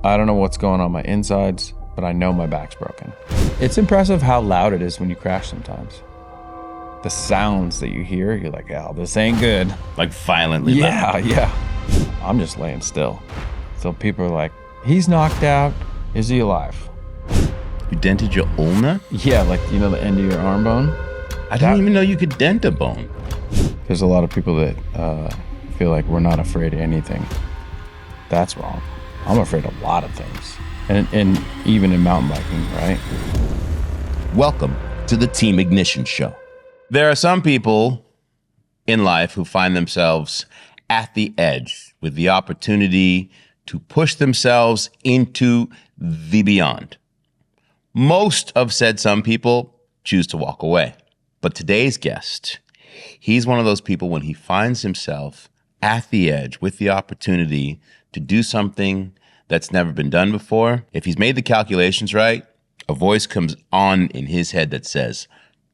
I don't know what's going on my insides, but I know my back's broken. It's impressive how loud it is when you crash sometimes. The sounds that you hear, you're like, oh, this ain't good. Like violently loud. Yeah. I'm just laying still. So people are like, he's knocked out. Is he alive? You dented your ulna? Yeah, like, you know, the end of your arm bone? I didn't even know you could dent a bone. There's a lot of people that feel like we're not afraid of anything. That's wrong. I'm afraid of a lot of things. And even in mountain biking, right? Welcome to the Team Ignition Show. There are some people in life who find themselves at the edge with the opportunity to push themselves into the beyond. Most of said some people choose to walk away. But today's guest, he's one of those people when he finds himself at the edge with the opportunity to do something that's never been done before. If he's made the calculations right, a voice comes on in his head that says,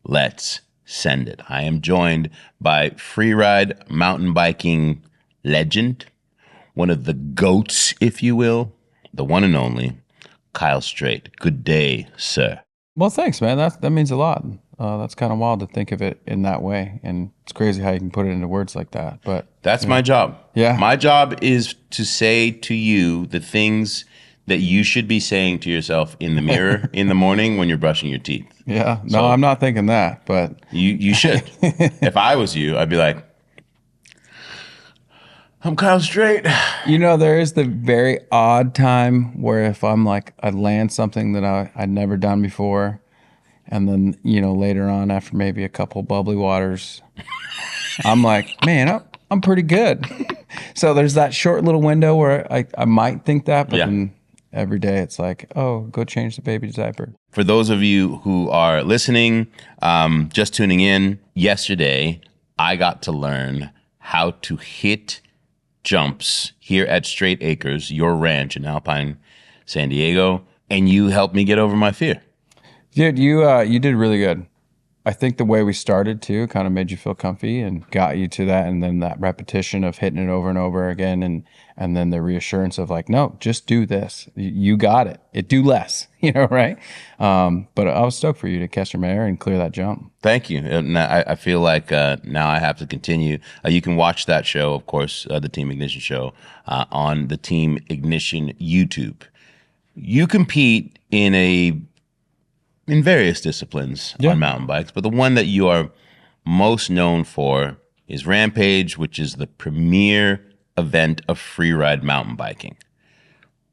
let's send it. I am joined by freeride mountain biking legend, one of the GOATs, if you will, the one and only Kyle Strait. Good day, sir. Well, thanks, man. That means a lot. That's kind of wild to think of it in that way. And it's crazy how you can put it into words like that. But that's my job. Yeah. My job is to say to you the things that you should be saying to yourself in the mirror in the morning when you're brushing your teeth. Yeah. No, So, I'm not thinking that, but you should. If I was you, I'd be like, I'm Kyle Strait. you know, there is the very odd time where if I'm like, I land something that I'd never done before, and then, you know, later on after maybe a couple bubbly waters, I'm like, man, I'm pretty good. So there's that short little window where I might think that, but then every day it's like, oh, go change the baby's diaper. For those of you who are listening, just tuning in, yesterday I got to learn how to hit jumps here at Straight Acres, your ranch in Alpine, San Diego, and you helped me get over my fear. Dude, you did really good. I think the way we started too kind of made you feel comfy and got you to that, and then that repetition of hitting it over and over again, and then the reassurance of like, no, just do this. You got it. It do less, you know, right? But I was stoked for you to catch your mare and clear that jump. Thank you. And I feel like now I have to continue. You can watch that show, of course, the Team Ignition show, on the Team Ignition YouTube. You compete in various disciplines on mountain bikes, but the one that you are most known for is Rampage, which is the premier event of freeride mountain biking.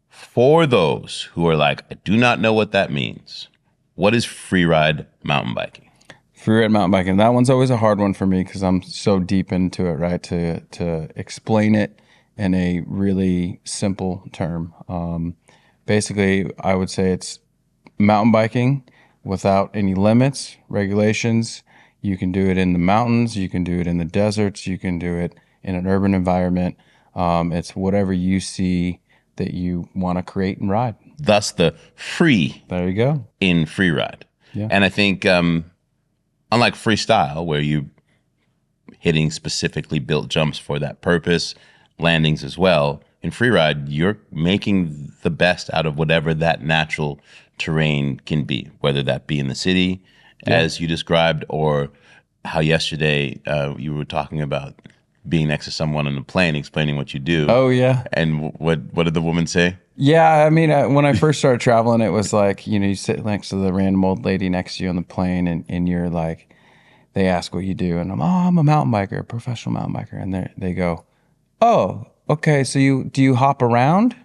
For those who are like, I do not know what that means, what is freeride mountain biking? Freeride mountain biking, that one's always a hard one for me because I'm so deep into it, right? To explain it in a really simple term. Basically, I would say it's mountain biking without any limits, regulations. You can do it in the mountains, you can do it in the deserts, you can do it in an urban environment. It's whatever you see that you want to create and ride. Thus the free There you go. in freeride. Yeah. And I think unlike freestyle, where you hitting specifically built jumps for that purpose, landings as well, in freeride, you're making the best out of whatever that natural terrain can be, whether that be in the city, as you described, or how yesterday you were talking about being next to someone on a plane, explaining what you do. Oh, yeah. And what did the woman say? Yeah, I mean, when I first started traveling, it was like, you know, you sit next to the random old lady next to you on the plane, and you're like, they ask what you do, and I'm a mountain biker, a professional mountain biker, and they go, oh, okay, so do you hop around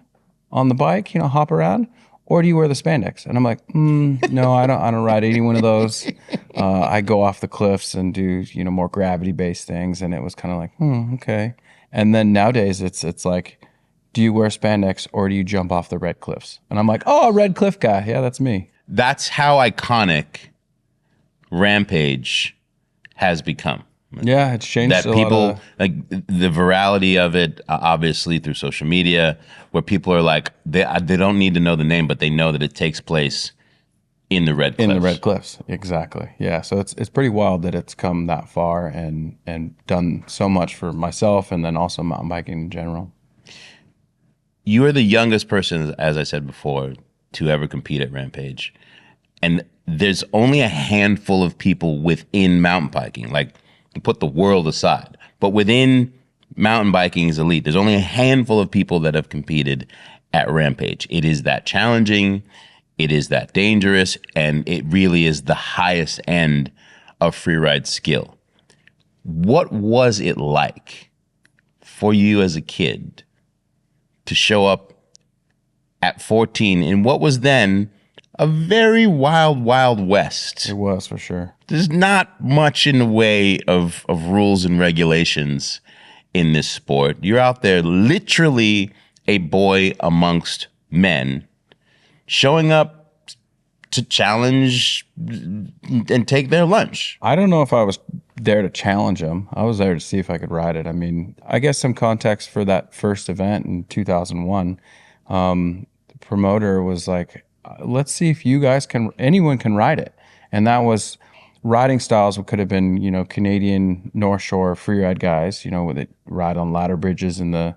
on the bike, you know, hop around, or do you wear the spandex? And I'm like, no, I don't ride any one of those. I go off the cliffs and do, you know, more gravity-based things, and it was kind of like, okay. And then nowadays it's like, do you wear spandex or do you jump off the red cliffs? And I'm like, oh, a red cliff guy. Yeah, that's me. That's how iconic Rampage has become. Yeah, it's changed That a people, lot of, like the virality of it, obviously through social media, where people are like, they don't need to know the name, but they know that it takes place in the red cliffs. in the red cliffs. Exactly. Yeah, so it's pretty wild that it's come that far and done so much for myself and then also mountain biking in general. you are the youngest person, as I said before, to ever compete at Rampage. And there's only a handful of people within mountain biking, like put the world aside, but within mountain biking's elite, there's only a handful of people that have competed at Rampage. It is that challenging, it is that dangerous, and it really is the highest end of freeride skill. What was it like for you as a kid to show up at 14 in what was then a very wild, wild west? It was, for sure. There's not much in the way of rules and regulations in this sport. You're out there literally a boy amongst men, showing up to challenge and take their lunch. I don't know if I was there to challenge them. I was there to see if I could ride it. I mean, I guess some context for that first event in 2001. The promoter was like, let's see if you guys anyone can ride it. And that was riding styles. Could have been, Canadian North Shore freeride guys, where they ride on ladder bridges in the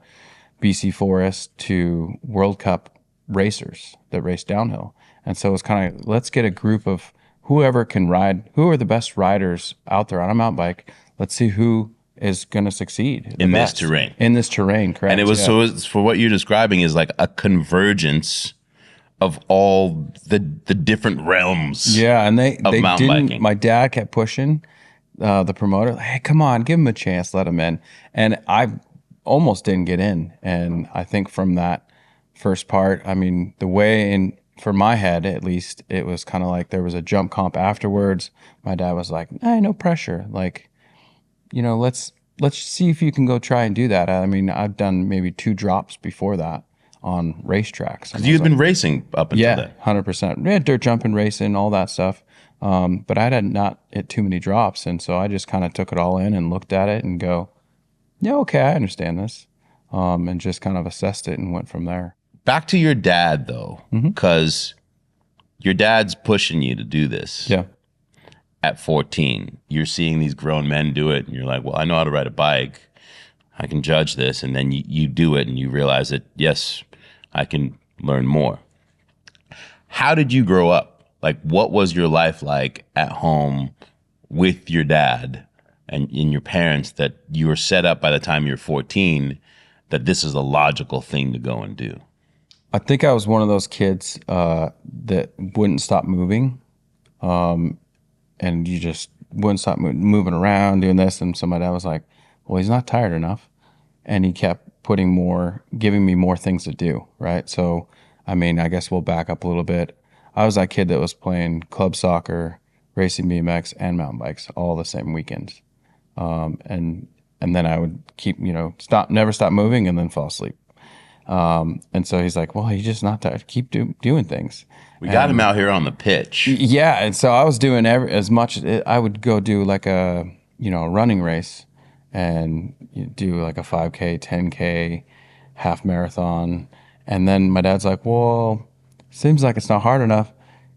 BC forest, to World Cup racers that race downhill. And so it's kind of, let's get a group of whoever can ride, who are the best riders out there on a mountain bike. Let's see who is going to succeed in this terrain. In this terrain, correct. And it was, so it's, for what you're describing, is like a convergence of all the different realms. Yeah, and they mountain didn't. biking. My dad kept pushing the promoter. Hey, come on, give him a chance, let him in. And I almost didn't get in. And I think from that first part, I mean, the way in, for my head at least, it was kind of like there was a jump comp afterwards. My dad was like, "Hey, no pressure. Like, let's see if you can go try and do that." I mean, I've done maybe 2 drops before that on racetracks. Because you'd been racing up until then. 100%. Yeah, dirt jumping, racing, all that stuff. But I had not hit too many drops, and so I just kind of took it all in and looked at it and go, "Yeah, okay, I understand this," and just kind of assessed it and went from there. Back to your dad, though, because your dad's pushing you to do this. Yeah. At 14, you're seeing these grown men do it, and you're like, well, I know how to ride a bike. I can judge this. And then you do it, and you realize that, yes, I can learn more. How did you grow up? Like, what was your life like at home with your dad and your parents, that you were set up by the time you're 14 that this is a logical thing to go and do? I think I was one of those kids that wouldn't stop moving. And you just wouldn't stop moving around, doing this. And so my dad was like, well, he's not tired enough. And he kept giving me more things to do, right? So, I mean, I guess we'll back up a little bit. I was that kid that was playing club soccer, racing BMX, and mountain bikes all the same weekends. And then I would keep, never stop moving, and then fall asleep. And so he's like, well, he's just not tired. Keep doing things. We got him out here on the pitch. Yeah. And so I was doing as much. I would go do like a running race, and do like a 5K, 10K, half marathon. And then my dad's like, well, seems like it's not hard enough.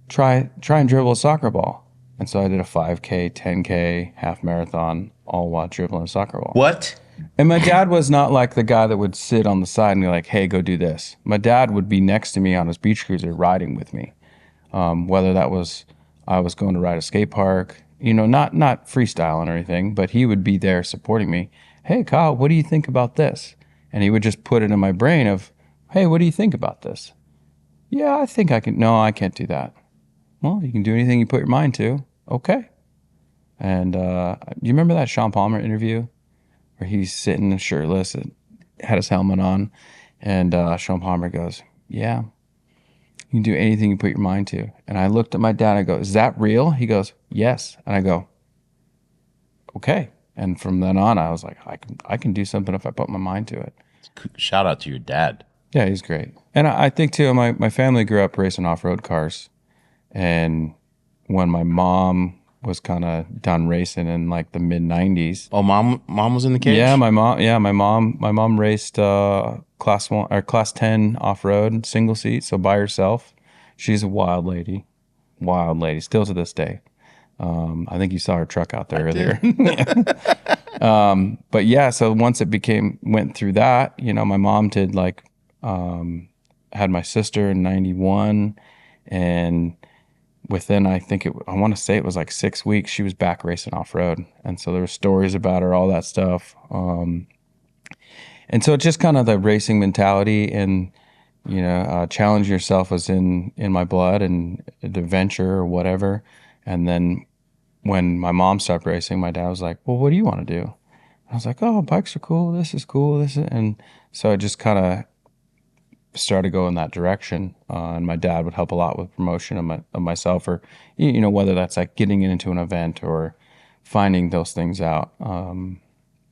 Try and dribble a soccer ball. And so I did a 5K, 10K, half marathon, all while dribbling a soccer ball. What? And my dad was not like the guy that would sit on the side and be like, hey, go do this. My dad would be next to me on his beach cruiser riding with me. Whether that was I was going to ride a skate park, not freestyling or anything, but he would be there supporting me. Hey, Kyle, what do you think about this? And he would just put it in my brain of, hey, what do you think about this? Yeah, I think I can. No, I can't do that. Well, you can do anything you put your mind to. Okay. And you remember that Sean Palmer interview where he's sitting shirtless and had his helmet on, and Sean Palmer goes, yeah, you can do anything you put your mind to. And I looked at my dad and I go, is that real? He goes, yes. And I go, okay. And from then on, I was like, I can do something if I put my mind to it. Shout out to your dad. Yeah, he's great. And I think too, my family grew up racing off-road cars. And when my mom was kind of done racing in like the mid 90s. Oh, mom was in the cage? Yeah, my mom raced class 1 or class 10 off-road single seat, so by herself. She's a wild lady, still to this day. I think you saw her truck out there earlier. But yeah, so once it went through that, my mom did like Had my sister in 91, and within, I want to say it was like 6 weeks, she was back racing off road. And so there were stories about her, all that stuff. And so it's just kind of the racing mentality, and challenge yourself was in my blood, and the adventure or whatever. And then when my mom stopped racing, my dad was like, well, what do you want to do? I was like, oh, bikes are cool. This is cool. And so I just kind of started going that direction. And my dad would help a lot with promotion of myself, or, whether that's like getting into an event or finding those things out.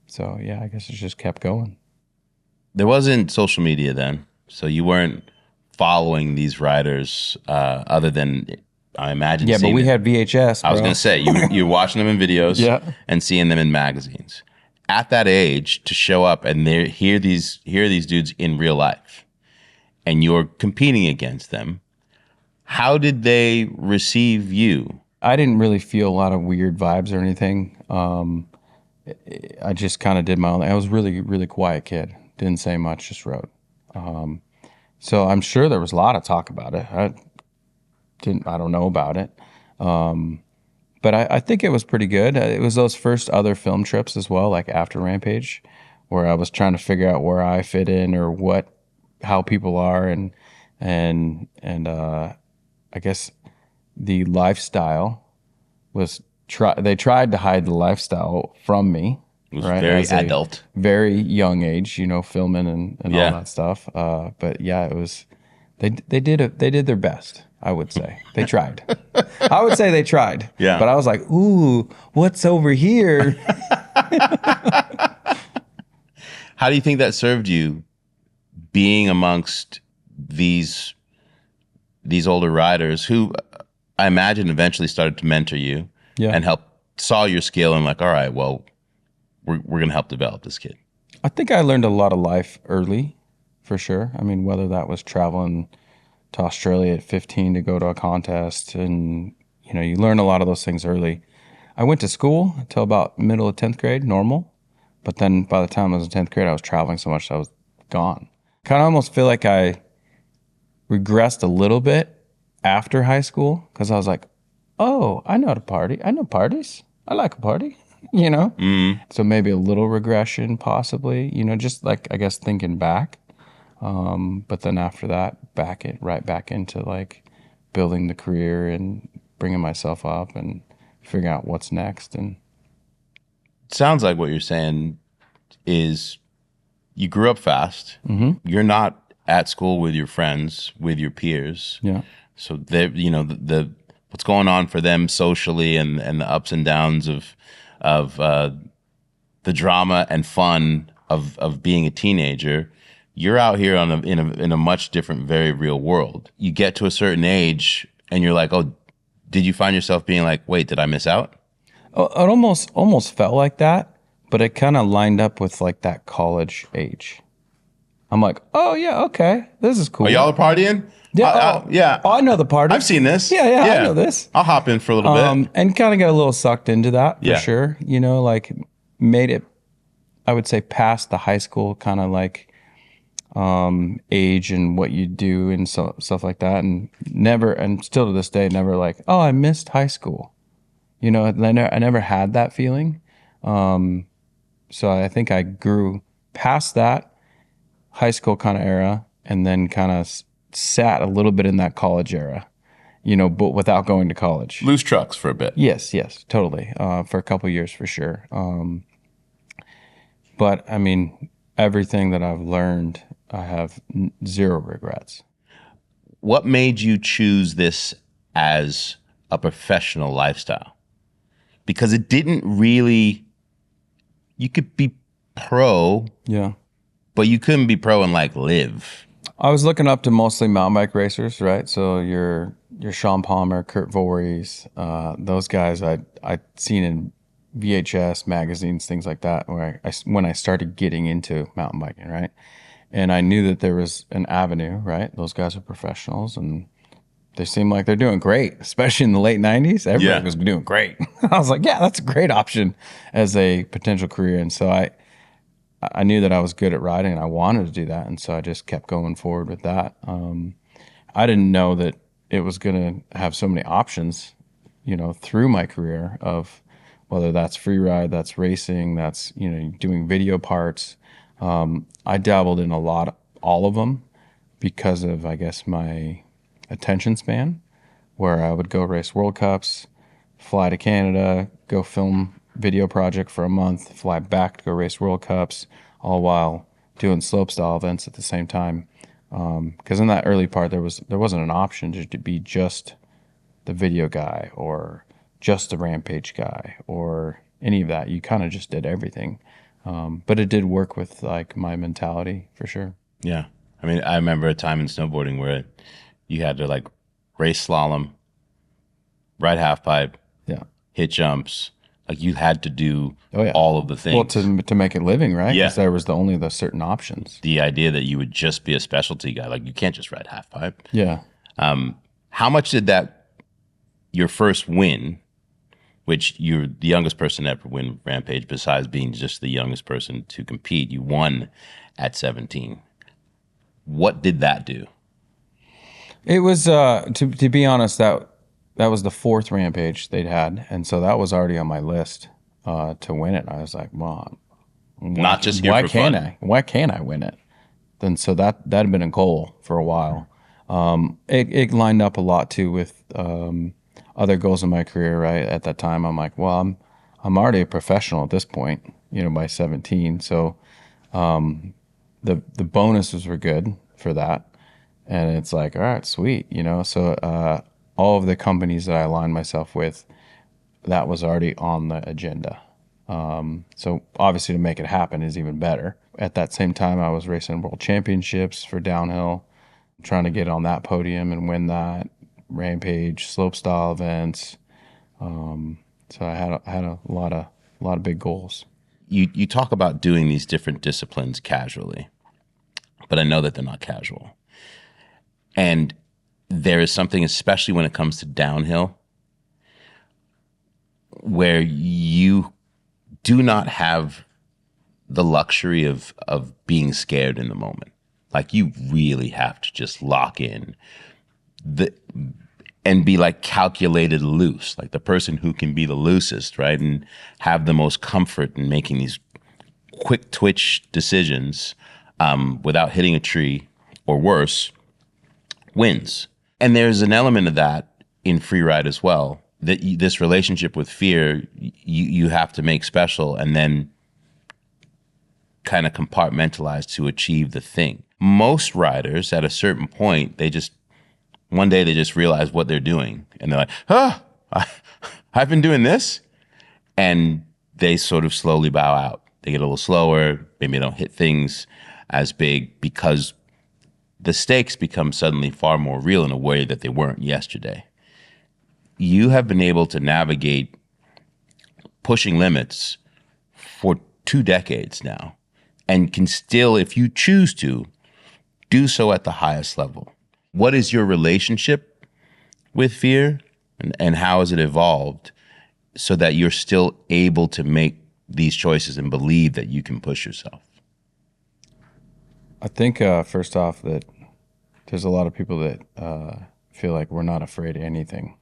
So yeah, I guess it just kept going. There wasn't social media then, so you weren't following these riders other than, I imagine. Yeah, but we had VHS. Bro. I was going to say, you're watching them in videos and seeing them in magazines. At that age, to show up and hear these dudes in real life, and you're competing against them, how did they receive you? I didn't really feel a lot of weird vibes or anything. I just kind of did my own. I was really, really quiet kid. Didn't say much, just rode. So I'm sure there was a lot of talk about it. I don't know about it. But I think it was pretty good. It was those first other film trips as well, like after Rampage, where I was trying to figure out where I fit in, or how people are, and I guess the lifestyle was they tried to hide the lifestyle from me. It was very adult, very young age, filming and all that stuff. But yeah, it was. They did their best. I would say they tried. I would say they tried. Yeah. But I was like, ooh, what's over here? How do you think that served you, being amongst these older riders who I imagine eventually started to mentor you and saw your skill and like, all right, well, we're going to help develop this kid? I think I learned a lot of life early, for sure. I mean, whether that was traveling to Australia at 15 to go to a contest, and you learn a lot of those things early. I went to school until about middle of 10th grade, normal, but then by the time I was in 10th grade, I was traveling so much that I was gone. Kind of almost feel like I regressed a little bit after high school, because I was like, oh, I know how to party. I know parties. I like a party, So maybe a little regression, possibly, just like, I guess, thinking back. But then after that, right back into like building the career and bringing myself up and figuring out what's next. And it sounds like what you're saying is you grew up fast. Mm-hmm. You're not at school with your friends, with your peers. Yeah. So they, the what's going on for them socially, and the ups and downs of the drama and fun of being a teenager. You're out here in a much different, very real world. You get to a certain age and you're like, oh, did you find yourself being like, wait, did I miss out? It almost felt like that, but it kind of lined up with like that college age. I'm like, oh yeah, okay, this is cool. Are y'all partying? Yeah, yeah. Oh, I know the party. I've seen this. Yeah, I know this. I'll hop in for a little bit. And kind of got a little sucked into that for Yeah. sure. Like made it, I would say, past the high school kind of like age and what you do and stuff like that, and still to this day, never like, oh, I missed high school. I never had that feeling. So I think I grew past that high school kind of era, and then kind of sat a little bit in that college era, but without going to college. Loose trucks for a bit. Yes, totally. For a couple of years for sure. But I mean, everything that I've learned, I have zero regrets. What made you choose this as a professional lifestyle? Because it didn't really, you could be pro, Yeah. but you couldn't be pro and like live. I was looking up to mostly mountain bike racers, right? So your Sean Palmer, Kurt Voorhees, those guys I'd seen in VHS magazines, things like that, where when I started getting into mountain biking, right? And I knew that there was an avenue, right? Those guys are professionals, and they seem like they're doing great, especially in the late 90s. Everybody was doing great. I was like, yeah, that's a great option as a potential career. And so I knew that I was good at riding and I wanted to do that. And so I just kept going forward with that. I didn't know that it was going to have so many options, through my career of whether that's free ride, that's racing, that's, doing video parts. I dabbled in all of them because of, I guess, my attention span, where I would go race World Cups, fly to Canada, go film video project for a month, fly back to go race World Cups, all while doing slopestyle events at the same time. Because in that early part, there wasn't an option to be just the video guy or just the Rampage guy or any of that. You kind of just did everything. But it did work with like my mentality for sure. Yeah. I mean, I remember a time in snowboarding where you had to like race slalom, ride half pipe, Yeah. hit jumps. Like you had to do Oh, yeah. all of the things. Well, to make a living, right? Yeah. Because there was only the certain options. The idea that you would just be a specialty guy, like you can't just ride half pipe. Yeah. How much did your first win, which you're the youngest person to ever win Rampage, besides being just the youngest person to compete, you won at 17. What did that do? It was to be honest, that was the fourth Rampage they'd had, and so that was already on my list to win it. I was like, well, Not just here for fun. Why can't I win it? Then so that had been a goal for a while. It lined up a lot too with other goals in my career. Right at that time, I'm like, well, I'm already a professional at this point, by 17. So the bonuses were good for that, and it's like, all right, sweet, So all of the companies that I aligned myself with, that was already on the agenda. So obviously to make it happen is even better. At that same time, I was racing world championships for downhill, trying to get on that podium and win that Rampage slopestyle events. So I had a lot of big goals. You talk about doing these different disciplines casually, but I know that they're not casual. And there is something, especially when it comes to downhill, where you do not have the luxury of being scared in the moment. Like you really have to just lock in and be like calculated loose, like the person who can be the loosest, right? And have the most comfort in making these quick twitch decisions without hitting a tree or worse, wins. And there's an element of that in freeride as well, that this relationship with fear, you have to make special and then kind of compartmentalize to achieve the thing. Most riders at a certain point, one day they just realize what they're doing and they're like, I've been doing this. And they sort of slowly bow out. They get a little slower. Maybe they don't hit things as big because the stakes become suddenly far more real in a way that they weren't yesterday. You have been able to navigate pushing limits for 2 decades now and can still, if you choose to, do so at the highest level. What is your relationship with fear and how has it evolved so that you're still able to make these choices and believe that you can push yourself? I think first off that there's a lot of people that feel like we're not afraid of anything.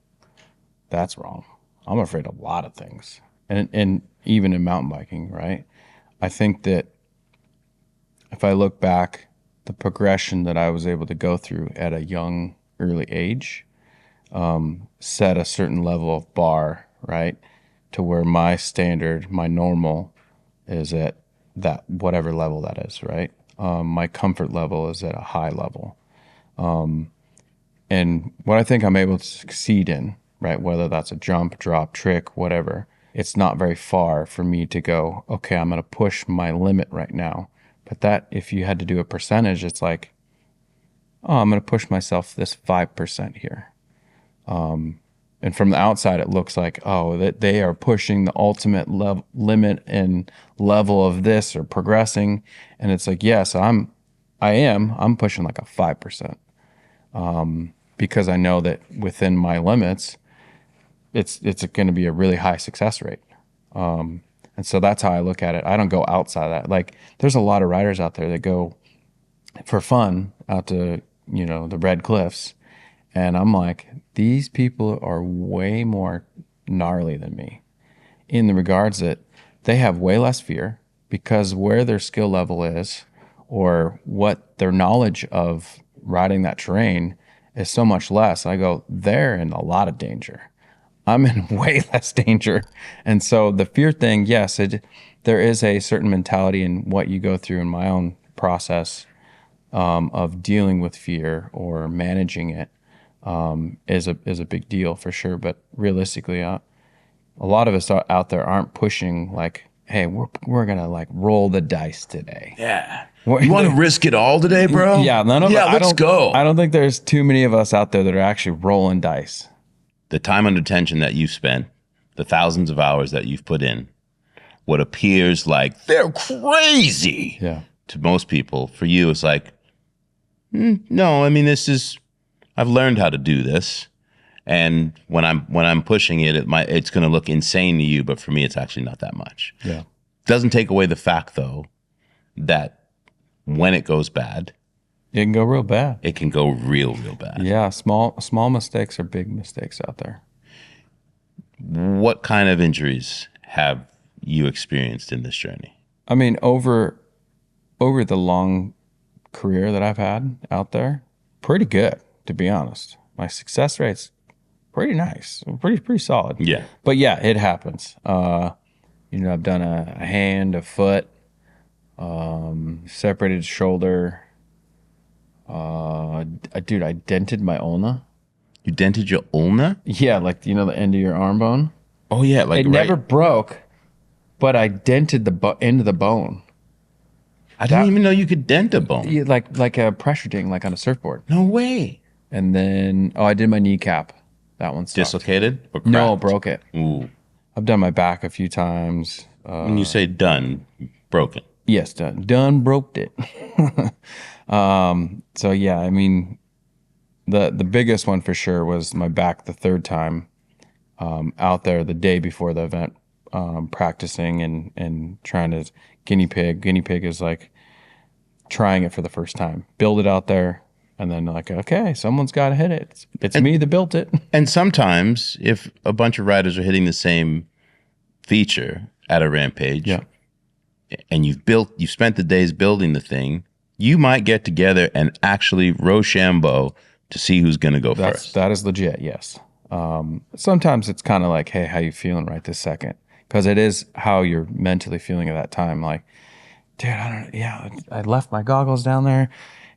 That's wrong. I'm afraid of a lot of things, and even in mountain biking, right? I think that if I look back, the progression that I was able to go through at a young, early age set a certain level of bar, right? To where my standard, my normal is at that, whatever level that is, right? My comfort level is at a high level. And what I think I'm able to succeed in, right? Whether that's a jump, drop, trick, whatever, it's not very far for me to go, okay, I'm going to push my limit right now. But that, if you had to do a percentage, it's like, oh, I'm going to push myself this 5% here. And from the outside, it looks like, oh, that they are pushing the ultimate limit and level of this or progressing. And it's like, yes, I'm pushing like a 5%. Because I know that within my limits, it's going to be a really high success rate. And And so that's how I look at it. I don't go outside that. Like there's a lot of riders out there that go for fun out to, the Red Cliffs. And I'm like, these people are way more gnarly than me in the regards that they have way less fear because where their skill level is or what their knowledge of riding that terrain is so much less. I go, they're in a lot of danger. I'm in way less danger. And so the fear thing, yes, there is a certain mentality in what you go through in my own process of dealing with fear or managing it is a big deal for sure. But realistically, a lot of us out there aren't pushing like, hey, we're gonna like roll the dice today. Yeah. You want to risk it all today, bro? Yeah, none of us. Let's go. I don't think there's too many of us out there that are actually rolling dice. The time under tension that you've spent, the thousands of hours that you've put in, what appears like they're crazy to most people, for you, it's like, no, I mean, I've learned how to do this. And when I'm pushing it, it's going to look insane to you, but for me, it's actually not that much. Yeah. Doesn't take away the fact, though, that when it goes bad, it can go real bad. It can go real bad. Yeah, small mistakes are big mistakes out there. What kind of injuries have you experienced in this journey? I mean, over the long career that I've had out there, pretty good, to be honest. My success rate's pretty nice, pretty solid. Yeah. But yeah, it happens. I've done a hand, a foot, separated shoulder. Dude, I dented my ulna. You dented your ulna? Yeah, like the end of your arm bone. Oh yeah, like it never broke, but I dented the end of the bone. I didn't even know you could dent a bone. Yeah, like a pressure ding, like on a surfboard. No way. And then I did my kneecap. That one sucked. Dislocated or cracked? No, broke it. Ooh. I've done my back a few times. When you say done, broken. Yes, done. Done, broke it. So yeah, I mean, the biggest one for sure was my back the third time out there the day before the event, practicing and trying to guinea pig. Guinea pig is like trying it for the first time. Build it out there, and then like, okay, someone's got to hit it. It's me that built it. And sometimes, if a bunch of riders are hitting the same feature at a rampage, and you've spent the days building the thing, you might get together and actually Rochambeau to see who's going to go first. That is legit, yes. Sometimes it's kind of like, hey, how you feeling right this second? Because it is how you're mentally feeling at that time. Like, dude, I left my goggles down there,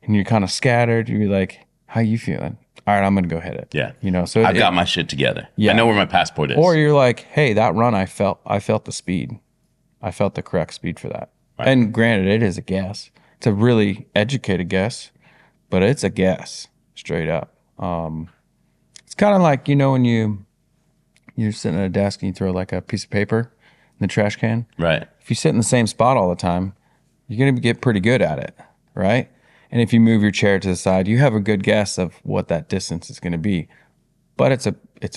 and you're kind of scattered. You're like, how you feeling? All right, I'm going to go hit it. Yeah. So I've got my shit together. Yeah. I know where my passport is. Or you're like, hey, that run, I felt the speed. I felt the correct speed for that. Right. And granted, it is a guess. It's a really educated guess, but it's a guess straight up. It's kind of like, when you're sitting at a desk and you throw like a piece of paper in the trash can. Right. If you sit in the same spot all the time, you're going to get pretty good at it, right? And if you move your chair to the side, you have a good guess of what that distance is going to be. But it's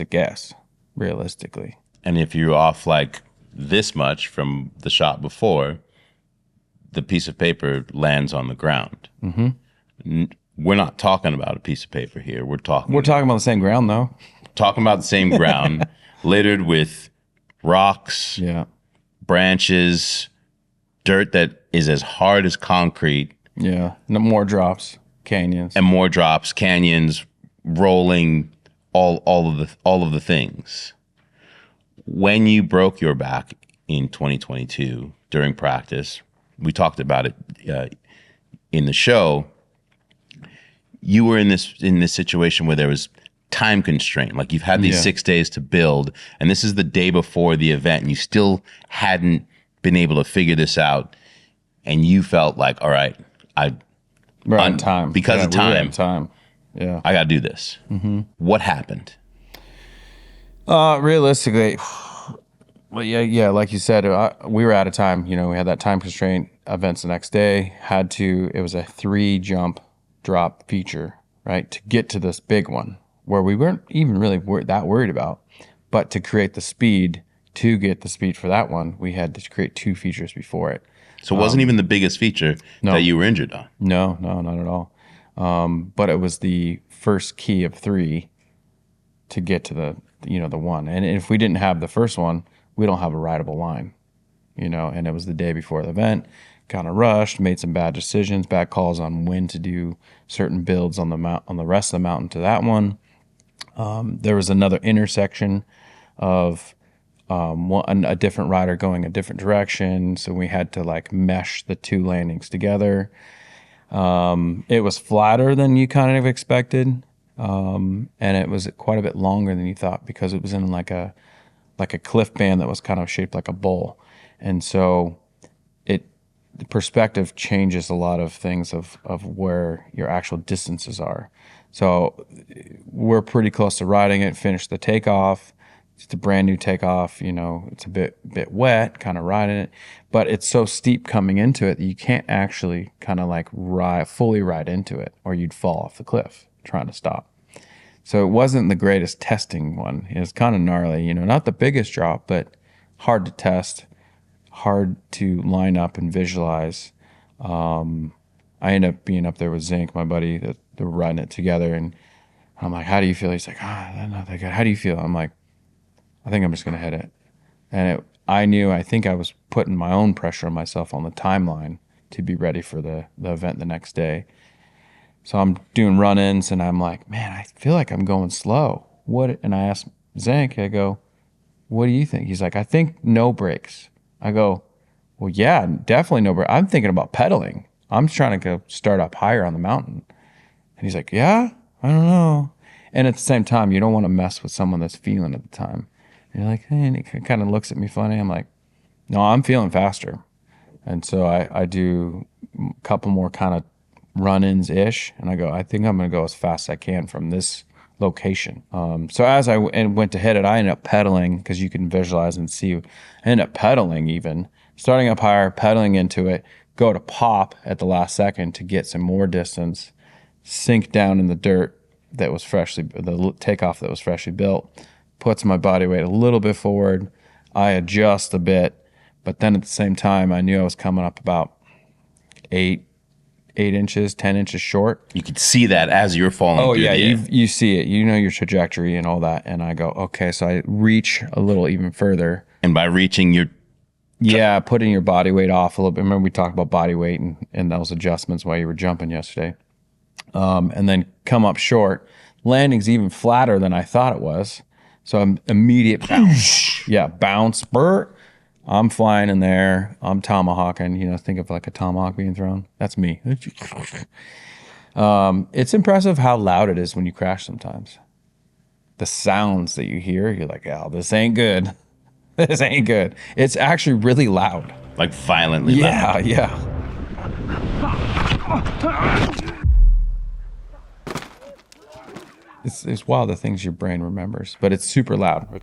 a guess, realistically. And if you're off like this much from the shot before, the piece of paper lands on the ground. Mm-hmm. We're not talking about a piece of paper here. We're talking about the same ground, though. Talking about the same ground, littered with rocks, branches, dirt that is as hard as concrete. Yeah, no more drops, canyons, canyons, rolling, all of the things. When you broke your back in 2022 during practice, we talked about it in the show. You were in this situation where there was time constraint. Like you've had these 6 days to build, and this is the day before the event, and you still hadn't been able to figure this out, and you felt like, all right, time because of time. Yeah, I got to do this. Mm-hmm. What happened? Realistically, well, yeah, like you said, we were out of time. We had that time constraint. Events the next day. It was a 3 jump drop feature, right, to get to this big one where we weren't even really that worried about, but to create the speed to get the speed for that one, we had to create 2 features before it. So it wasn't even the biggest feature that you were injured on. No, not at all. But it was the first key of 3 to get to the one. And if we didn't have the first one, we don't have a rideable line, and it was the day before the event, kind of rushed, made some bad decisions, bad calls on when to do certain builds on the rest of the mountain to that one. There was another intersection of a different rider going a different direction, so we had to like mesh the 2 landings together. It was flatter than you kind of expected, and it was quite a bit longer than you thought because it was in like a cliff band that was kind of shaped like a bowl, and so the perspective changes a lot of things of where your actual distances are. So we're pretty close to riding it, finished the takeoff. It's a brand new takeoff, it's a bit wet, kind of riding it, but it's so steep coming into it that you can't actually kind of like fully ride into it, or you'd fall off the cliff trying to stop. So it wasn't the greatest testing one. It was kind of gnarly, not the biggest drop, but hard to test, hard to line up and visualize. I ended up being up there with Zink, my buddy, that they were riding it together, and I'm like, how do you feel? He's like, not that good. How do you feel? I'm like, I think I'm just going to hit it. And I think I was putting my own pressure on myself on the timeline to be ready for the event the next day. So I'm doing run-ins, and I'm like, man, I feel like I'm going slow. What? And I asked Zank, I go, what do you think? He's like, I think no brakes. I go, well, yeah, definitely no brakes. I'm thinking about pedaling. I'm trying to go start up higher on the mountain. And he's like, yeah, I don't know. And at the same time, you don't want to mess with someone that's feeling at the time. And you're like, hey, and he kind of looks at me funny. I'm like, no, I'm feeling faster. And so I do a couple more kind of run-ins-ish. And I go, I think I'm going to go as fast as I can from this location. So as I went to hit it, I ended up pedaling, because you can visualize and see. I ended up pedaling even, starting up higher, pedaling into it, go to pop at the last second to get some more distance, sink down in the dirt that was the takeoff that was freshly built, puts my body weight a little bit forward. I adjust a bit, but then at the same time, I knew I was coming up about 8 inches, 10 inches short. You could see that as you're falling. Oh, through yeah, the air. you see it. You know your trajectory and all that. And I go, okay, so I reach a little even further. And by reaching, yeah, putting your body weight off a little bit. Remember we talked about body weight and those adjustments while you were jumping yesterday. And then come up short. Landing's even flatter than I thought it was. So I'm immediate bounce. Yeah, bounce, spurt. I'm flying in there. I'm tomahawking. Think of like a tomahawk being thrown. That's me. It's impressive how loud it is when you crash sometimes. The sounds that you hear, you're like, oh, this ain't good. This ain't good. It's actually really loud. like violently loud. Yeah. It's wild the things your brain remembers, but it's super loud.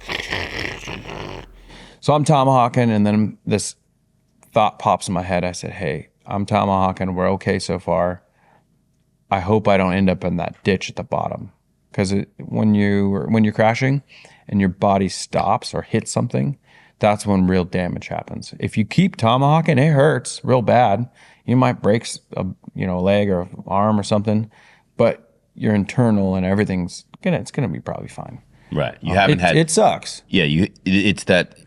So I'm tomahawking, and then this thought pops in my head. I said, hey, I'm tomahawking. We're okay so far. I hope I don't end up in that ditch at the bottom. Because when you're crashing and your body stops or hits something, that's when real damage happens. If you keep tomahawking, it hurts real bad. You might break a leg or arm or something, but your internal and everything's it's gonna be probably fine. Right. You haven't had it sucks. Yeah, it's that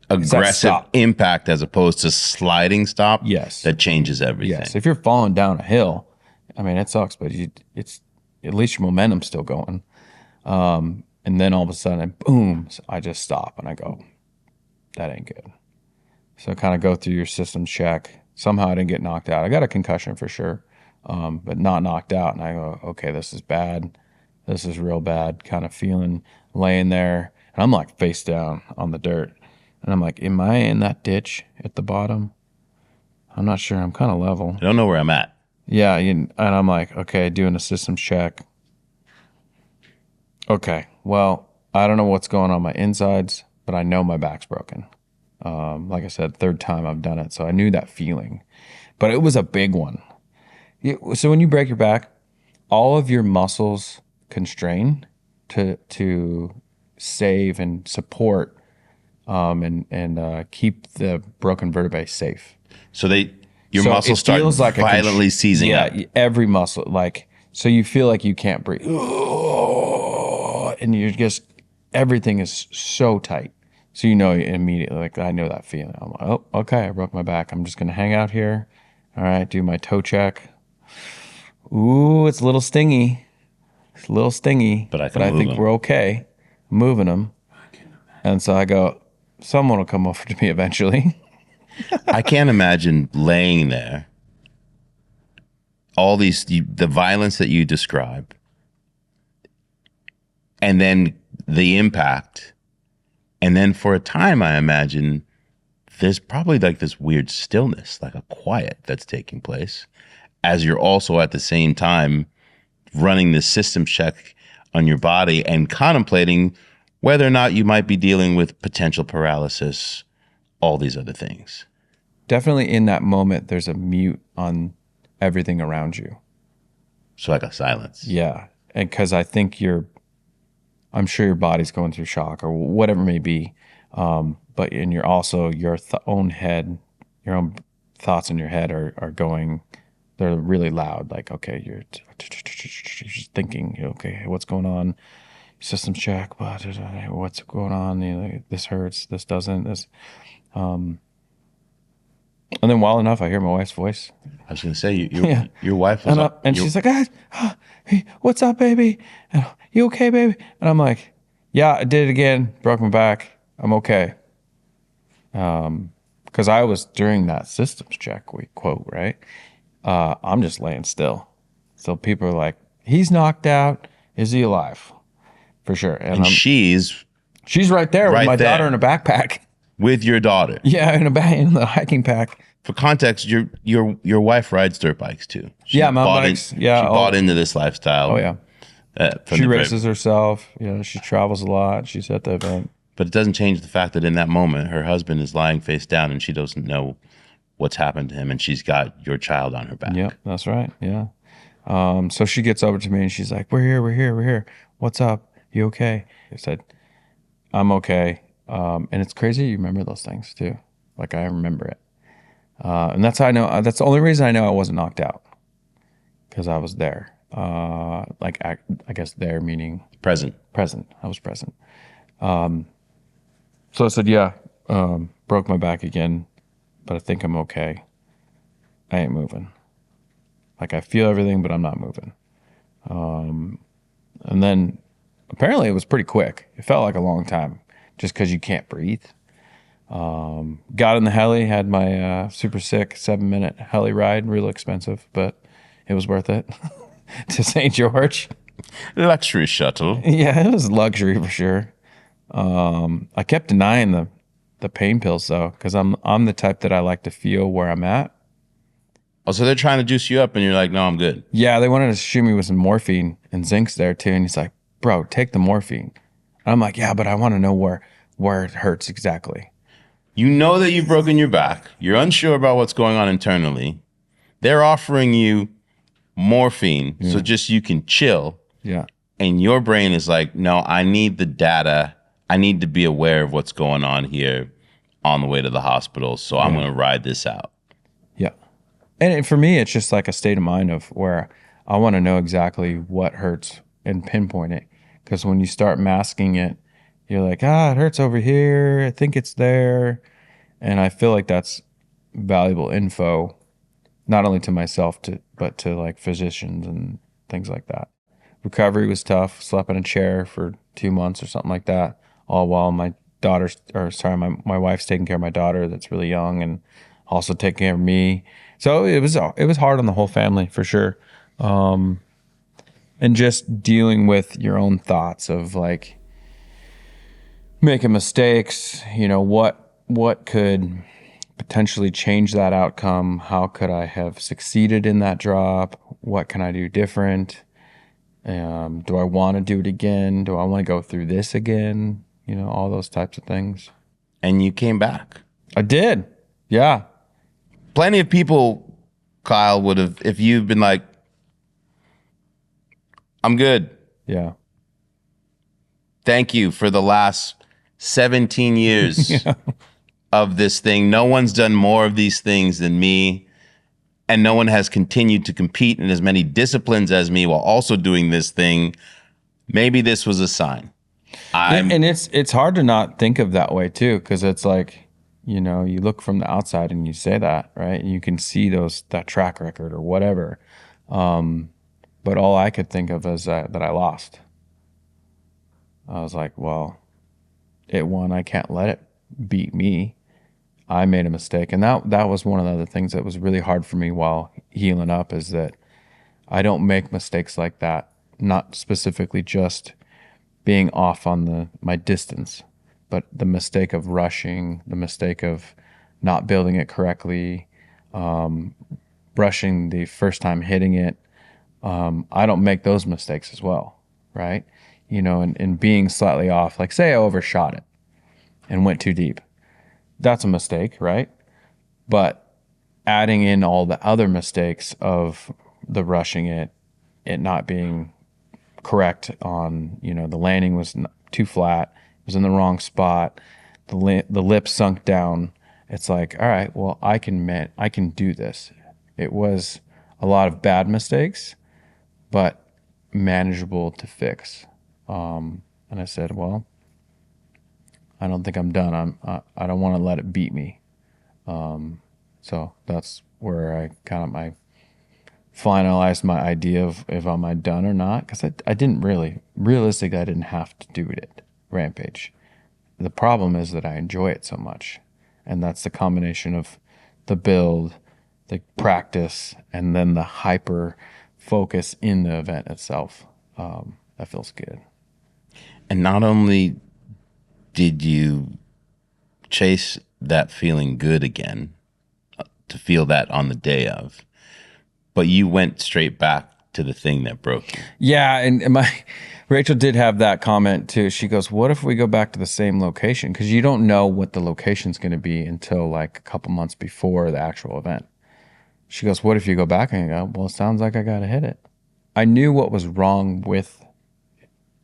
aggressive impact as opposed to sliding stop. Yes. That changes everything. Yes. If you're falling down a hill, I mean it sucks, but it's at least your momentum's still going. And then all of a sudden, boom, I just stop and I go, that ain't good. So kind of go through your system check. Somehow I didn't get knocked out. I got a concussion for sure, but not knocked out. And I go, okay, this is bad. This is real bad. Kind of feeling, laying there. And I'm like face down on the dirt. And I'm like, am I in that ditch at the bottom? I'm not sure. I'm kind of level. I don't know where I'm at. Yeah. And I'm like, okay, doing a system check. Okay, well, I don't know what's going on my insides, but I know my back's broken. Like I said, third time I've done it, so I knew that feeling. But it was a big one. So when you break your back, all of your muscles constrain to save and support and keep the broken vertebrae safe. So your So muscles it start feels like violently seizing up. every muscle, like, so you feel like you can't breathe, and you're just, everything is so tight. So you know immediately, like, I know that feeling. I'm like, oh, okay, I broke my back. I'm just gonna hang out here. All right, do my toe check. Ooh, it's a little stingy. It's a little stingy, But I can I move think them. we're okay. I'm moving them, and so I go. Someone will come over to me eventually. I can't imagine laying there. All the violence that you describe, and then the impact, and then for a time, I imagine there's probably like this weird stillness, like a quiet that's taking place, as you're also at the same time running this system check on your body and contemplating whether or not you might be dealing with potential paralysis, all these other things. Definitely in that moment, there's a mute on everything around you. So like a silence. Yeah. And because I think I'm sure your body's going through shock or whatever it may be. But and you're also, your own head, your own thoughts in your head are going, they're really loud. Like, okay, you're just thinking, okay, what's going on? Systems check, what's going on? You know, this hurts, this doesn't, this. And then, wild enough, I hear my wife's voice. I was going to say, Yeah. your wife was And she's like, hey, what's up, baby? And, you okay, baby? And I'm like, yeah, I did it again. Broke my back. I'm okay. Because I was during that systems check, we quote, right? I'm just laying still. So people are like, he's knocked out. Is he alive? For sure. and she's She's right there with right my there. daughter in a backpack. with your daughter. Yeah, in the hiking pack. For context, your wife rides dirt bikes too. She Yeah, mountain bought bikes. Yeah, she oh. bought into this lifestyle. Oh, yeah. From She the very- races herself. You know, she travels a lot. She's at the event. But it doesn't change the fact that in that moment, her husband is lying face down and she doesn't know what's happened to him, and she's got your child on her back. Yep, that's right. Yeah. So she gets over to me and she's like, we're here. What's up? You okay? I said, I'm okay. And it's crazy you remember those things too. Like, I remember it. And that's how I know. That's the only reason I know I wasn't knocked out, because I was there. I guess there meaning Present. present. I was present. So I said, yeah, broke my back again, but I think I'm okay. I ain't moving. Like, I feel everything, but I'm not moving. And then apparently it was pretty quick. It felt like a long time just because you can't breathe. Got in the heli, had my super sick 7-minute heli ride, real expensive, but it was worth it to St. George. Luxury shuttle. Yeah, it was luxury for sure. I kept denying the pain pills though, because I'm the type that I like to feel where I'm at. Oh, so they're trying to juice you up and you're like, no, I'm good. Yeah, they wanted to shoot me with some morphine, and Zinc's there too. And he's like, bro, take the morphine. And I'm like, yeah, but I want to know where it hurts exactly. You know that you've broken your back. You're unsure about what's going on internally. They're offering you morphine so just you can chill. Yeah. And your brain is like, no, I need the data. I need to be aware of what's going on here on the way to the hospital. So I'm going to ride this out. Yeah. And for me, it's just like a state of mind of where I want to know exactly what hurts and pinpoint it. Because when you start masking it, you're like, it hurts over here. I think it's there. And I feel like that's valuable info, not only to myself, but to like physicians and things like that. Recovery was tough. Slept in a chair for 2 months or something like that, all while my wife's taking care of my daughter that's really young, and also taking care of me. So it was hard on the whole family for sure. And just dealing with your own thoughts of like making mistakes, what could potentially change that outcome? How could I have succeeded in that drop? What can I do different? Do I want to do it again? Do I want to go through this again? All those types of things. And you came back. I did. Yeah. Plenty of people, Kyle, would have, if you've been like, I'm good. Yeah. Thank you for the last 17 years of this thing. No one's done more of these things than me. And no one has continued to compete in as many disciplines as me while also doing this thing. Maybe this was a sign. And it's hard to not think of that way too, because it's like, you know, you look from the outside and you say that, right? And you can see that track record or whatever. But all I could think of is that I lost. I was like, well, it won. I can't let it beat me. I made a mistake. And that was one of the other things that was really hard for me while healing up, is that I don't make mistakes like that. Not specifically just being off on my distance, but the mistake of rushing, the mistake of not building it correctly, rushing the first time hitting it. I don't make those mistakes as well, right? You know, and being slightly off, like say I overshot it and went too deep. That's a mistake, right? But adding in all the other mistakes of the rushing it not being correct on, you know, the landing was too flat, it was in the wrong spot, the lip sunk down. It's like, all right, well, I can do this. It was a lot of bad mistakes, but manageable to fix. And I said, well, I don't think I'm done. I don't want to let it beat me. So that's where I finalized my idea of if am I done or not, because I didn't realistically, I didn't have to do it Rampage. The problem is that I enjoy it so much, and that's the combination of the build, the practice, and then the hyper focus in the event itself. That feels good. And not only did you chase that feeling good again, to feel that on the day of, but you went straight back to the thing that broke you. Yeah, and Rachel did have that comment too. She goes, "What if we go back to the same location? Because you don't know what the location's going to be until like a couple months before the actual event." She goes, "What if you go back?" And I go, "Well, it sounds like I got to hit it." I knew what was wrong with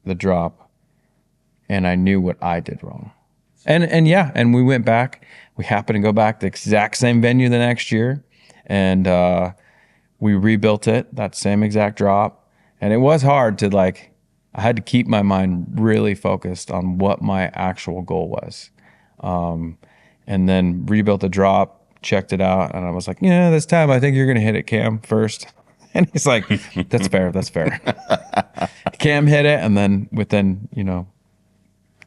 the drop, and I knew what I did wrong. And we went back. We happened to go back to the exact same venue the next year, and we rebuilt it, that same exact drop. And it was hard to I had to keep my mind really focused on what my actual goal was. And then rebuilt the drop, checked it out, and I was like, yeah, this time I think you're going to hit it, Cam, first. And he's like, that's fair. Cam hit it, and then within,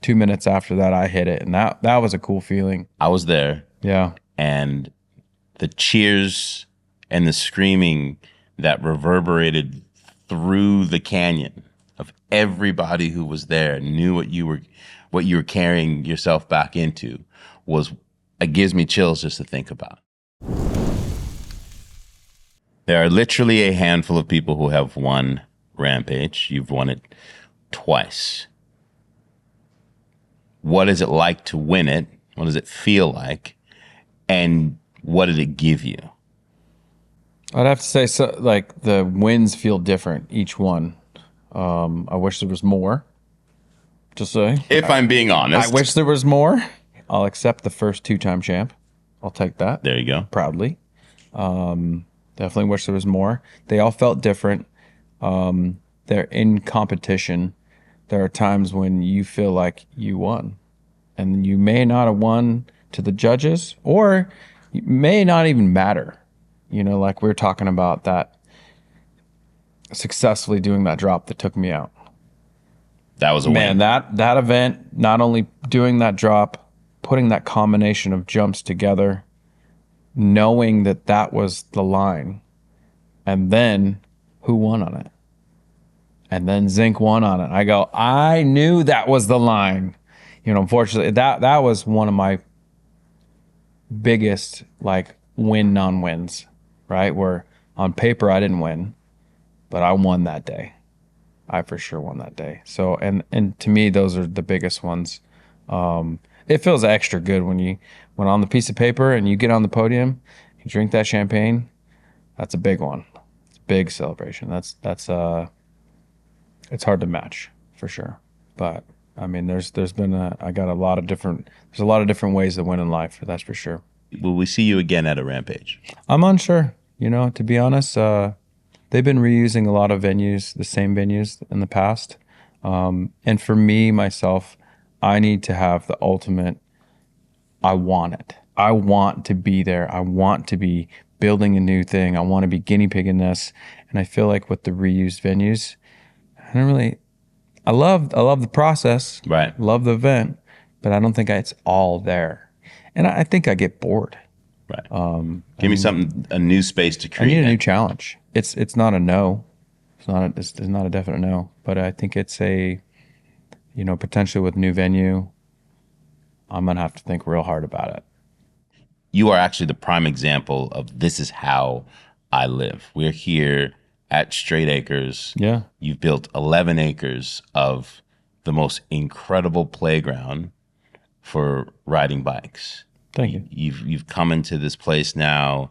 2 minutes after that, I hit it. And that was a cool feeling. I was there. Yeah. And the cheers and the screaming that reverberated through the canyon of everybody who was there, knew what you were carrying yourself back into, it gives me chills just to think about. There are literally a handful of people who have won Rampage. You've won it twice. What is it like to win it? What does it feel like? And what did it give you? I'd have to say, the wins feel different, each one. I wish there was more, just say. If I'm being honest. I wish there was more. I'll accept the first 2-time champ. I'll take that. There you go. Proudly. Definitely wish there was more. They all felt different. They're in competition. There are times when you feel like you won, and you may not have won to the judges, or it may not even matter. Like we were talking about that, successfully doing that drop that took me out. That was a win. That event, not only doing that drop, putting that combination of jumps together, knowing that was the line, and then who won on it? And then Zinc won on it. I knew that was the line. Unfortunately, that was one of my biggest win non-wins, right? Where on paper I didn't win, but I won that day. I for sure won that day. So and to me, those are the biggest ones. It feels extra good when on the piece of paper and you get on the podium, you drink that champagne. That's a big one. It's a big celebration. That's it's hard to match for sure. But I mean, there's been I got a lot of there's a lot of different ways to win in life. That's for sure. Will we see you again at a Rampage? I'm unsure. To be honest, they've been reusing a lot of venues, the same venues in the past. And for me, myself, I need to have the ultimate. I want it. I want to be there. I want to be building a new thing. I want to be guinea pigging this. And I feel like with the reused venues, I love the process. Right. Love the event, but I don't think it's all there. And I think I get bored. Right. Give me a new space to I create. need a new challenge. It's not a no. It's not a definite no, but I think it's a, potentially with new venue, I'm going to have to think real hard about it. You are actually the prime example of this is how I live. We're here at Straight Acres. Yeah. You've built 11 acres of the most incredible playground for riding bikes. Thank you. You've come into this place now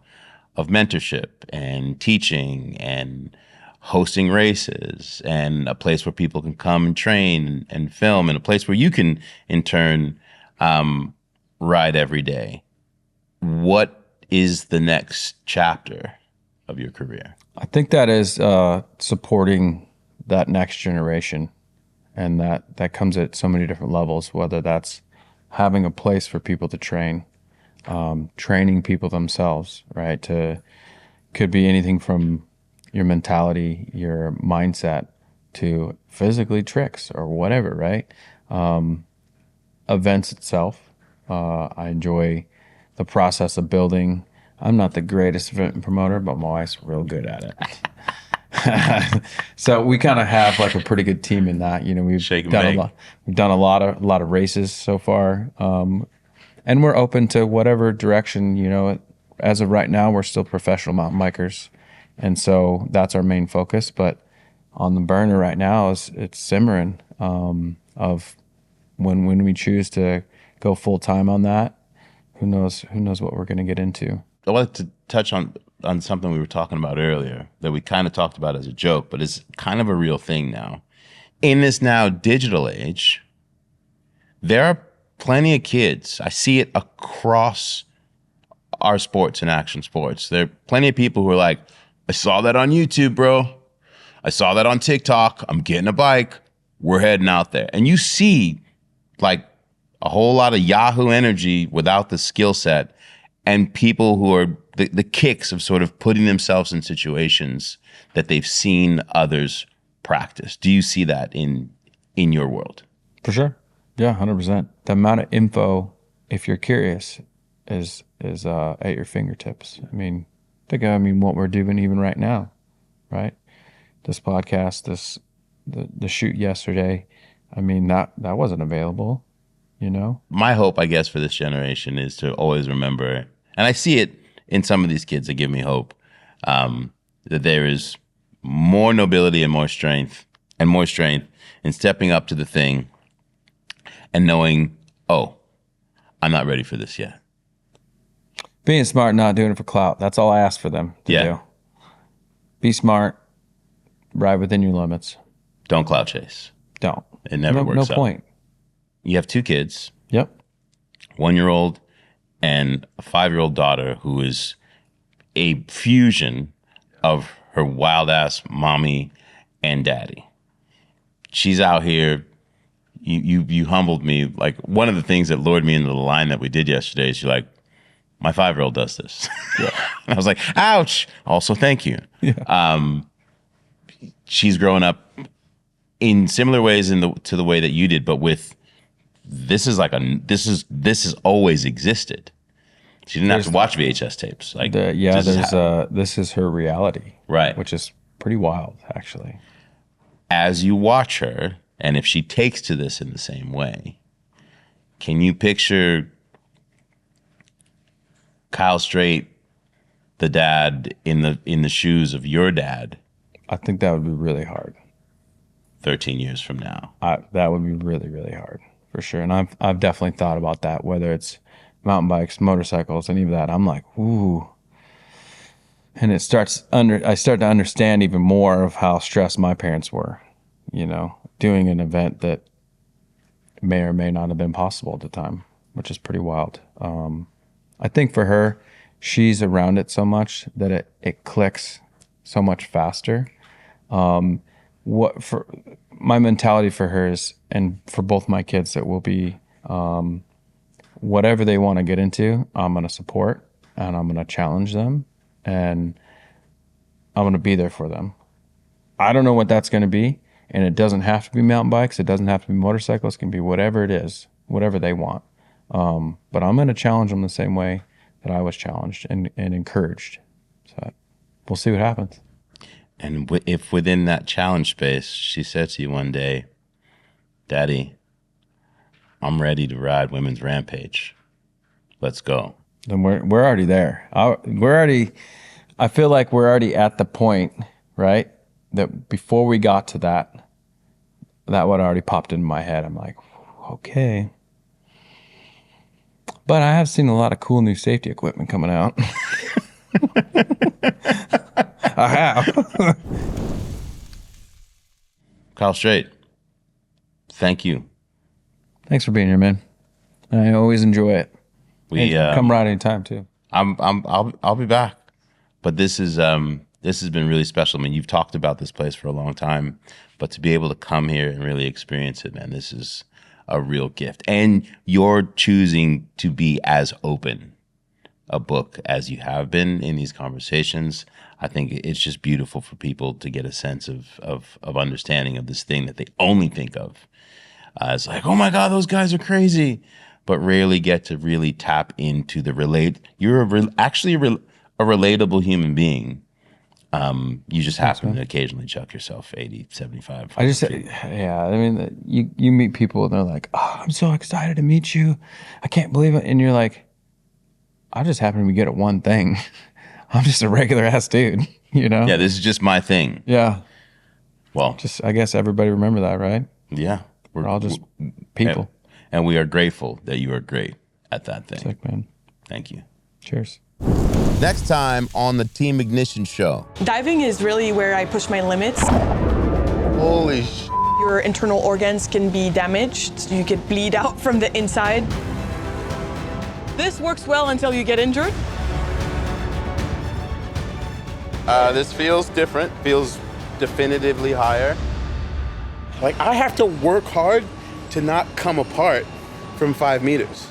of mentorship and teaching and hosting races and a place where people can come and train and film and a place where you can in turn ride every day. What is the next chapter of your career? I think that is supporting that next generation, and that comes at so many different levels, whether that's having a place for people to train, training people themselves, right? Could be anything from your mentality, your mindset, to physically tricks or whatever, right? Events itself. I enjoy the process of building. I'm not the greatest event promoter, but my wife's real good at it. So we kind of have like a pretty good team in that. We've done a lot of races so far, and we're open to whatever direction. As of right now, we're still professional mountain bikers, and so that's our main focus. But on the burner right now it's simmering of when we choose to go full time on that. Who knows what we're going to get into. I wanted to touch on something we were talking about earlier that we kind of talked about as a joke, but it's kind of a real thing now. In this now digital age, there are plenty of kids. I see it across our sports and action sports. There are plenty of people who are like, I saw that on YouTube, bro. I saw that on TikTok. I'm getting a bike. We're heading out there. And you see like a whole lot of Yahoo energy without the skill set, and people who are the kicks of sort of putting themselves in situations that they've seen others practice. Do you see that in your world? For sure. Yeah, 100%. The amount of info, if you're curious, is at your fingertips. Think what we're doing even right now, right? This podcast, the shoot yesterday. That wasn't available. My hope, I guess, for this generation is to always remember, and I see it in some of these kids that give me hope, that there is more nobility and more strength in stepping up to the thing and knowing, oh, I'm not ready for this yet. Being smart, not doing it for clout. That's all I ask for them to do. Be smart, ride within your limits. Don't clout chase. Don't. It never works out. No point. You have 2 kids. Yep. 1-year-old and a 5-year-old daughter who is a fusion of her wild ass mommy and daddy. She's out here. You humbled me. Like, one of the things that lured me into the line that we did yesterday is you're like, my 5-year-old does this. Yeah. And I was like, ouch. Also, thank you. Yeah. She's growing up in similar ways to the way that you did, but with this has always existed. She didn't have to watch VHS tapes. This is her reality, right? Which is pretty wild, actually. As you watch her, and if she takes to this in the same way, can you picture Kyle Strait, the dad, in the shoes of your dad? I think that would be really hard. 13 years from now, that would be really, really hard. For sure. And I've definitely thought about that, whether it's mountain bikes, motorcycles, any of that. I'm like, ooh. And I start to understand even more of how stressed my parents were, doing an event that may or may not have been possible at the time, which is pretty wild. I think for her, she's around it so much that it clicks so much faster. What for my mentality for her is, and for both my kids, it will be whatever they want to get into, I'm going to support and I'm going to challenge them and I'm going to be there for them. I don't know what that's going to be, and it doesn't have to be mountain bikes. It doesn't have to be motorcycles. It can be whatever it is, whatever they want. But I'm going to challenge them the same way that I was challenged and encouraged. So we'll see what happens. And if within that challenge space, she said to you one day, Daddy, I'm ready to ride Women's Rampage. Let's go. Then we're already there. I feel like we're already at the point, right? That before we got to that what already popped into my head. I'm like, okay. But I have seen a lot of cool new safety equipment coming out. I have. Kyle Strait, thank you. Thanks for being here, man. I always enjoy it. We come ride anytime too. I'll be back. But this has been really special. I mean, you've talked about this place for a long time, but to be able to come here and really experience it, man, this is a real gift. And you're choosing to be as open a book as you have been in these conversations. I think it's just beautiful for people to get a sense of understanding of this thing that they only think of as like, oh my God, those guys are crazy, but rarely get to really tap into the You're actually a relatable human being. You just happen to occasionally chuck yourself 80, 75. I just, feet. yeah, I mean, you meet people and they're like, oh, I'm so excited to meet you. I can't believe it. And you're like, I just happen to be good at one thing. I'm just a regular ass dude, you know? Yeah, this is just my thing. Yeah. Well, Just, I guess everybody remember that, right? yeah. We're all just people. And we are grateful that you are great at that thing. Sick, man. Thank you. Cheers. Next time on the Team Ignition Show. Diving is really where I push my limits. Holy sh! Your internal organs can be damaged. You could bleed out from the inside. This works well until you get injured. This feels different, feels definitively higher. Like, I have to work hard to not come apart from 5 meters.